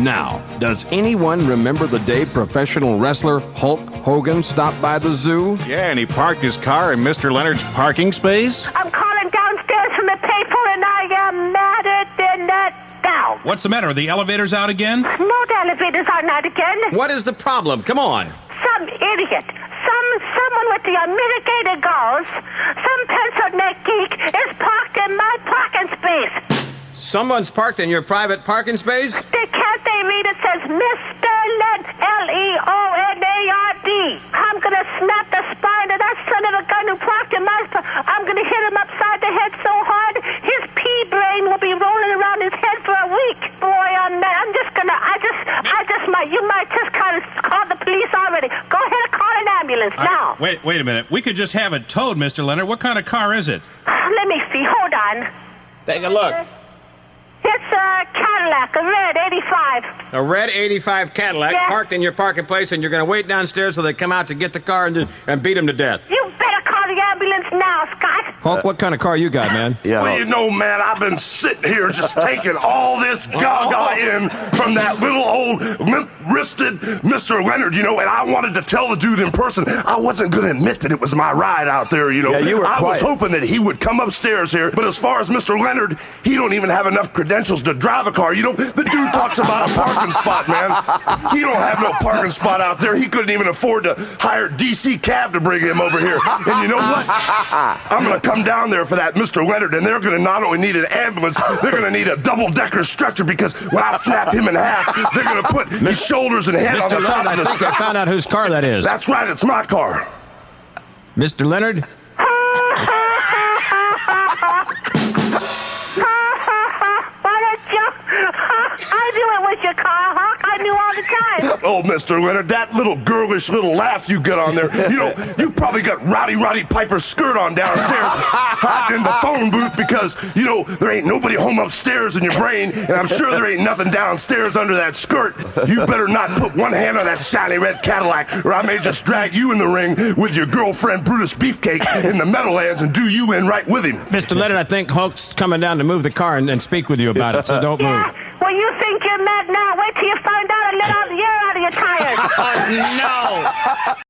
Now, does anyone remember the day professional wrestler Hulk Hogan stopped by the zoo? Yeah, and he parked his car in Mr. Leonard's parking space? I'm calling downstairs from the payphone, and I am madder than that down. What's the matter? Are the elevators out again? No, the elevators are not again. What is the problem? Come on. Some idiot, someone with the unmitigated goals, some pencil neck geek is parked in my parking space. Someone's parked in your private parking space? Can't they read? It says Mr. Leonard, Leonard. I'm gonna snap the spine of that son of a gun who parked in my I'm gonna hit him upside the head so hard, his pea brain will be rolling around his head for a week. Boy, I'm just gonna, you might just kind of call the police already. Go ahead and call an ambulance now. Wait a minute. We could just have it towed, Mr. Leonard. What kind of car is it? Let me see. Hold on. Take a look. It's a Cadillac, a red 85. A red 85 Cadillac parked in your parking place, and you're going to wait downstairs till they come out to get the car and beat him to death. You better call the ambulance now, Scott. Hulk, what kind of car you got, man? Well, you know, man, I've been sitting here just taking all this gaga in from that little old limp-wristed Mr. Leonard, you know, and I wanted to tell the dude in person I wasn't going to admit that it was my ride out there, you know. Yeah, you were I was quiet. hoping that he would come upstairs here, but as far as Mr. Leonard, he don't even have enough credentials to drive a car. You know, the dude talks about a parking spot, man. He don't have no parking spot out there. He couldn't even afford to hire DC Cab to bring him over here. And you know what? I'm going to come down there for that Mr. Leonard, and they're going to not only need an ambulance, they're going to need a double-decker stretcher, because when I snap him in half, they're going to put his shoulders and head on the Mr. top Leonard, of I think I found out whose car that is. That's right, it's my car. Mr. Leonard? I knew it was your car, Hawk. I knew all the time. Oh, Mr. Leonard, that little girlish little laugh you get on there, you know, you probably got Roddy Piper's skirt on downstairs hiding in the phone booth because, you know, there ain't nobody home upstairs in your brain, and I'm sure there ain't nothing downstairs under that skirt. You better not put one hand on that shiny red Cadillac, or I may just drag you in the ring with your girlfriend Brutus Beefcake in the Meadowlands and do you in right with him. Mr. Leonard, I think Hulk's coming down to move the car and speak with you about it, so don't move. Well, you think you're mad now. Wait till you find out and let all the air out of your tires. Oh, no!